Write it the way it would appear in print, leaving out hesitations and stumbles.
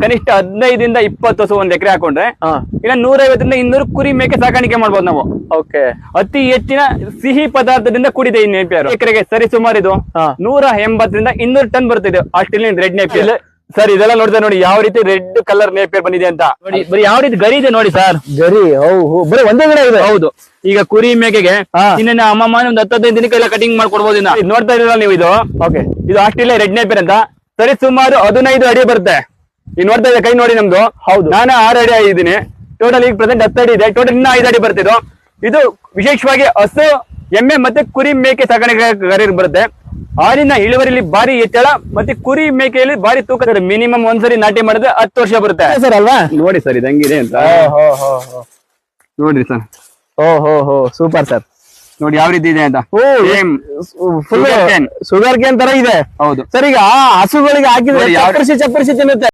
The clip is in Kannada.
ಕನಿಷ್ಠ 15ರಿಂದ 20 ಹಸು ಒಂದ್ ಎಕರೆ ಹಾಕೊಂಡ್ರೆ ಇಲ್ಲ 150ರಿಂದ 200 ಕುರಿ ಮೇಕೆ ಸಾಕಾಣಿಕೆ ಮಾಡ್ಬೋದು ನಾವು. ಓಕೆ. ಅತಿ ಹೆಚ್ಚಿನ ಸಿಹಿ ಪದಾರ್ಥದಿಂದ ಕೂಡಿದೆ ಈ ನೇಪಿಯರ್. ಎಕರೆಗೆ ಸರಿ ಸುಮಾರು ಇದು 180ರಿಂದ 200 ಟನ್ ಬರ್ತಿದೆ ಆಸ್ಟ್ರೇಲಿಯನ್ ರೆಡ್ ನೇಪಿಯರ್. ಸರ್ ಇದೆಲ್ಲ ನೋಡಿದ್ರೆ ನೋಡಿ ಯಾವ ರೀತಿ ರೆಡ್ ಕಲರ್ ನೇಪಿಯರ್ ಬಂದಿದೆ ಅಂತ. ನೋಡಿ ಬರೀ ಯಾವ ರೀತಿ ಗರಿ ಇದೆ ನೋಡಿ ಸರ್. ಗರಿ ಬರೀ ಒಂದೇ ಗಿಡ ಇದೆ. ಹೌದು. ಈಗ ಕುರಿ ಮೇಕೆಗೆ ಇನ್ನೇನ ಅಮ್ಮಮ್ಮ ಒಂದು 10-15 ದಿನಕ್ಕೆ ಎಲ್ಲ ಕಟಿಂಗ್ ಮಾಡ್ಕೊಡ್ಬೋದು. ಇದು ನೋಡ್ತಾ ಇದ್ದೀರಾ ನೀವು, ಇದು ಓಕೆ. ಇದು ಆಸ್ಟ್ರೇಲಿಯಾ ರೆಡ್ ನೇಪಿಯರ್ ಅಂತ. ಸರಿ ಸುಮಾರು 15 ಅಡಿ ಬರುತ್ತೆ. ಈಗ ನೋಡ್ತಾ ಇದ್ದೆ ಕೈ ನೋಡಿ ನಮ್ದು. ಹೌದು. ನಾನು 6 ಅಡಿ ಆಗಿದ್ದೀನಿ. ಟೋಟಲ್ ಈಗ ಪ್ರೆಸೆಂಟ್ 10 ಅಡಿ ಇದೆ. ಟೋಟಲ್ ಇನ್ನ 5 ಅಡಿ ಬರ್ತಿದ್ದು. ಇದು ವಿಶೇಷವಾಗಿ ಹಸು, ಎಮ್ಮೆ ಮತ್ತೆ ಕುರಿ ಮೇಕೆ ಸಾಕಾಣಿಕೆಗಾರರಿಗೆ ಬರುತ್ತೆ. ಹಾಲಿನ ಇಳುವರಿಯಲ್ಲಿ ಭಾರಿ ಹೆಚ್ಚಳ ಮತ್ತೆ ಕುರಿ ಮೇಕೆಯಲ್ಲಿ ಭಾರಿ ತೂಕ. ಮಿನಿಮಮ್ ಒಂದ್ಸರಿ ನಾಟಿ ಮಾಡಿದ್ರೆ 10 ವರ್ಷ ಬರುತ್ತೆ ಸರ್ ಅಲ್ವಾ. ನೋಡಿ ಸರ್ ಇದು ಹೆಂಗಿದೆ ಅಂತ ನೋಡ್ರಿ ಸರ್. Super sir. ನೋಡಿ ಯಾವ ರೀತಿ ಇದೆ ಅಂತ. ಫುಲ್ ಶುಗರ್ ಕೇನ್ ತರ ಇದೆ. ಹೌದು ಸರ್. ಈಗ ಹಸುಗಳಿಗೆ ಹಾಕಿದ್ರೆ ಚಪ್ಪರಿಸಿ ತಿನ್ನುತ್ತೆ.